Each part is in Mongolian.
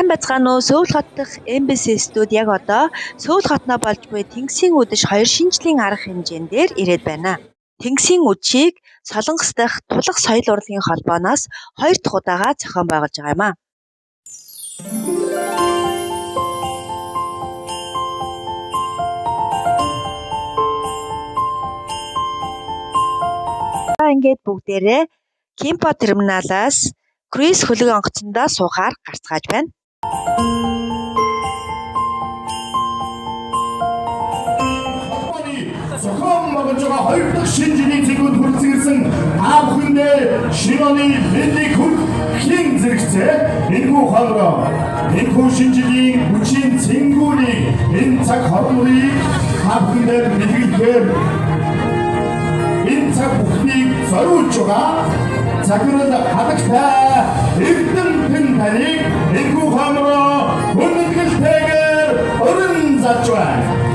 Сайн байцгаана уу? Сөүл хот дахь Embassy студ яг одоо Сөүл хотноо болж буй Тэнгисийн үдэш 2 шинжлэлийн арга хэмжээнээр ирээд байна. Тэнгисийн үдшийг Солонгос дахь Тулах соёл урлагийн холбооноос 2 дахь удаага зохион байгуулж байгаа юм а. Ингээд бүгдээрээ Кимпо терминалаас круиз хөлөг онгоцондоо суухаар гарцгааж байна. Зохион байгуулж байгаа 2 дахь шинжлэлийн цэгүүд хүрэлцэн та бүхэндээ шинэ оны мэдлэг хүргэхийн зэрэгцээ энэхүү хоолой энэхүү шинжлэлийн хүчин цэнгүүнийг энэ цаг хоолойг та бүхэндээ мэдлэгээр энэ цаг бүхнийг зориулж байгаа захирал хадагтай эрдэмтэн таныг энэхүү хоолой хүндэтгэлтэйгээр өрн залж байна.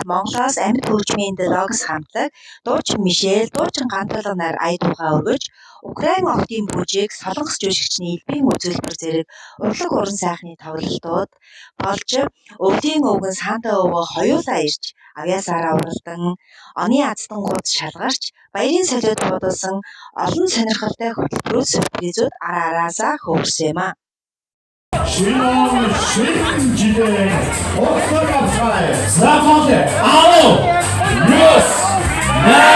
Монголоос амьд хөгжмийн The Dogs хамтлаг дуучин Мишель, дуучин Гантулга нар ая дуугаа өргөж, Украин охидын бүжиг, солонгос жүжигчний элбийн үзүүлбэр зэрэг урлаг уран сайхны тоглолтууд болж өвлийн өвгөн Санта өвөө хоёулаа ирж авьяасаараа уралдан оны аздангууд шалгарч баярын солиод буудалсан олон сонирхолтой хөтөлбөрүүд сюрпризүүд араасаа хөвөрсөн юм а. Шинэ шинжлэх ухаалаг заавал алуу ёс нэ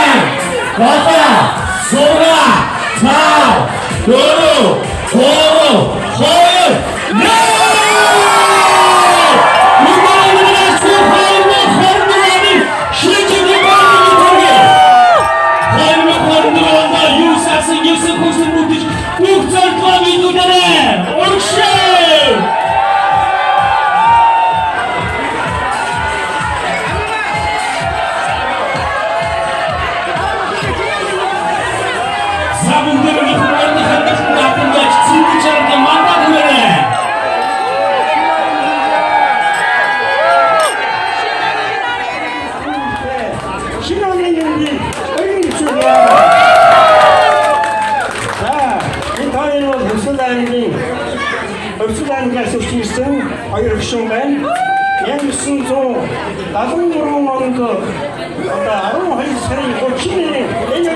бата сора таа дөрөв хоо хоёр Улингаас ирсэн хоёр гишүүн байна. 1973 онд одоо 12 сарын 30-ны энэ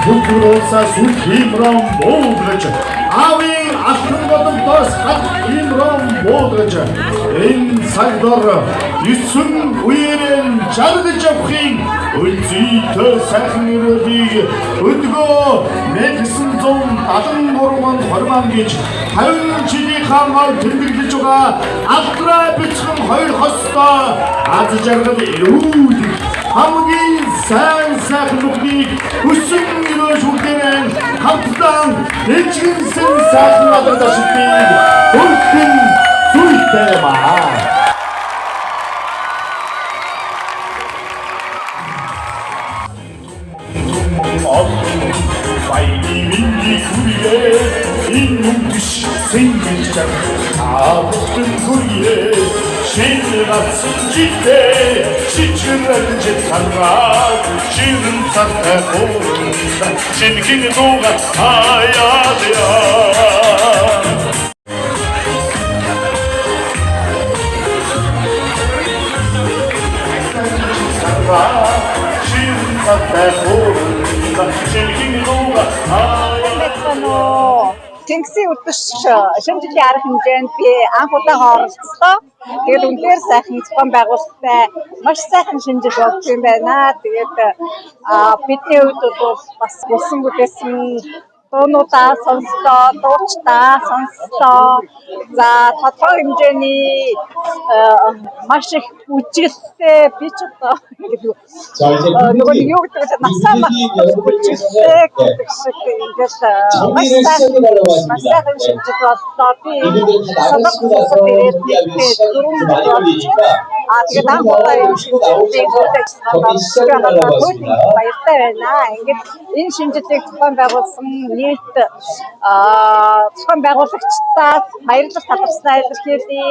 Хөлбөрөөсөө сүл химрон буулгаж аавын алтан годомдоос хад химрон буулгаж энэ сагдор 9 үеэрэн жаргаж авахын үлзийтэй сайхан өрөөлийг өдгөө 1973 онд хормон гэж 50 жилийн хамаар тэмдэглэж байгаа алдраа бицхэн хоёр хостой аз жаргал эрүүл хамгийн сайн бүхнийг хүссэн өрөө шүлгэрэн хамтдаа дэжгэнсэн сайхан алгадашдыг өрхөн зүйтэй маа. Вайнивинди күрие инүгш сэнгэлчэр аавтэн күрие шинэлас житэ шичгэрэн житсараа ширэн цартай хоорунса шингэн дууга аяадя ширэн цартай хоорунса шингэн дууга аяадя Тэнгисийн өдөр шинэ жилийн арга хэмжээнд би анх удаага оролцлоо. Тэгээд үнээр сайхан зохион байгуулалттай маш сайхан шинэ жил болж юм байна. Тэгээд бидний хувьд бол бас болсон бүтээсэн дуунуудаа сонслоо, дуучдаа сонслоо. За тодорхой хэмжээний маш их үжилтэй би ч одоо нөгөө юу гэдэг вэ? Насаа мах үжилтэй гэдэг шиг ингээд маш сайхан шинжил боллоо. Би санагдсан тэгээд дөрөв тэгээд анхудаа энэ шинжилгээг баяртай байна. Ингээд энэ шинжилгээг зохион байгуулсан нийт зохион байгуулагчдаа баярлалт талархснаа илэрхийлье.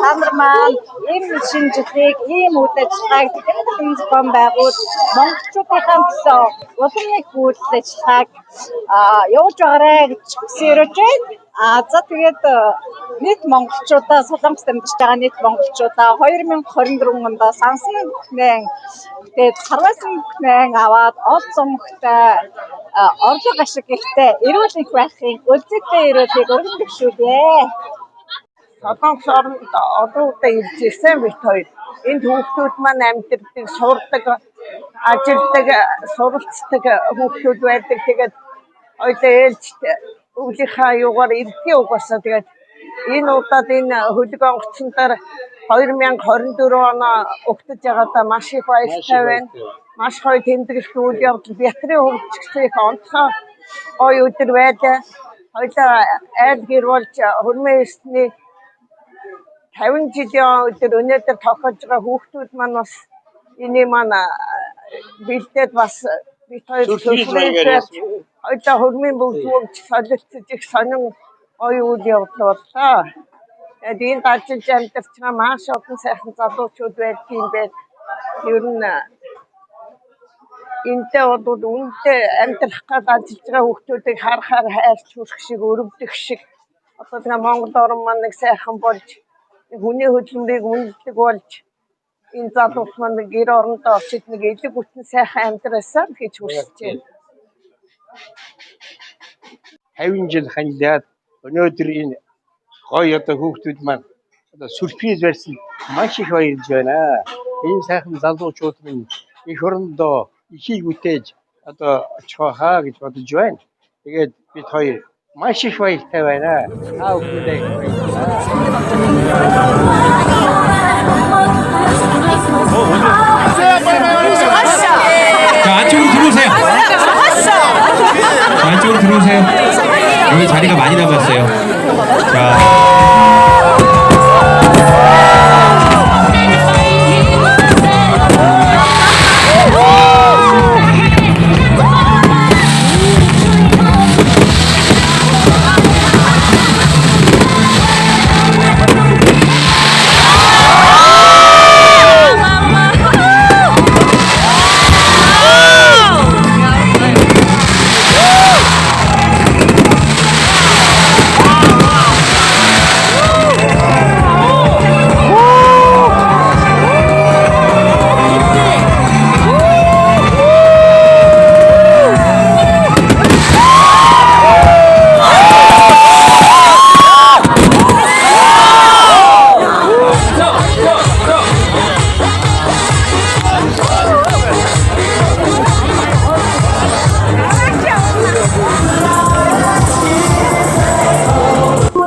Та нар маань энэ шинжилгээг ийм үйл ажиллагааг дахин зохион байгуул монголчуудынхаа төлөө улам их үйл ажиллагааг явуулж байгаарай гэж хүсэж байна. За тэгээд нийт монголчуудаа Солонгост амьдарч байгаа нийт монголчуудаа 2024 онд сансан бүхнээ тэгээд харвасан бүхнээ аваад ол зомгтой орлого ашиг ихтэй эрүүл их байхын үлзийтэй эрүүлгийг өргөмжлүүлье. Солонгос оронд олон удаа ирж ирсэн бит хоёр. Энд хүүхдүүд маань амьдардаг, сурдаг, ажилдаг, суралцдаг хүүхдүүд байдаг. Тэгээд ойлоо ээлжид өвлийнхаа юугаар ирдгийн угаасаа тэгээд энэ удаад энэ хөлөг онгоцсоноор 2024 оноо өгтөж байгаадаа маш их баяртай байна. Маш гоё тэмдэглэлт үйл явдал Бятрийн хувьд ч гэсэн их онцгой гоё өдөр байлаа. Хоёлаа айл гэр болж хөрмийн эрсний 50 жилийн өдөр өнөөдөр тохиолж байгаа хүүхдүүд маань бас энийг маань бэлдээд бас бит хоёр хоёлаа хөрмийн бүгд солилцож их сонин гоё үйл явдал боллоо. Тэгээд энд ажиллаж амьдарч байгаа маш олон сайхан залуучууд байдгийн байд. Ер нь энтэй бол үнэндээ амьдрах гээд ажиллаж байгаа хүүхдүүдийг харахаар хайрч хүрэх шиг, өрөвдөх шиг одоо тэгээ Монгол орн маань нэг сайхан болж хүний хөдөлмөрийг үнэлдэг болж энэ залуус маань гэр орондоо очиж нэг элэг бүтэн сайхан амьдраасаа гэж хүсэж байна. 50 жил хандаад өнөөдөр энэ гоё одоо хүүхдүүд маань одоо сүрприз барьсан маш их баярлж байна. Энэ сайхан залуучууд минь их орондоо ихийг үтээж одоо очихоо гэж бодож байна. Тэгээд бид хоёр маш их баяртай байна. Та бүхэндээ 자, 안쪽으로 들어오세요. 자, 안쪽으로 들어오세요. 여기 자리가 많이 남았어요. 자.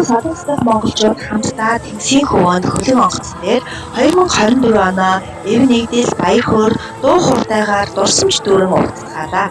Солонгослог монголчууд хамтдаа Тэнгисийн хөвөөнд хөлөг онгоцсон дээр 2024 оноо эв нэгдэл баяр хөөр дуу хууртайгаар дурсамж дүүрэн уулзцгаалаа.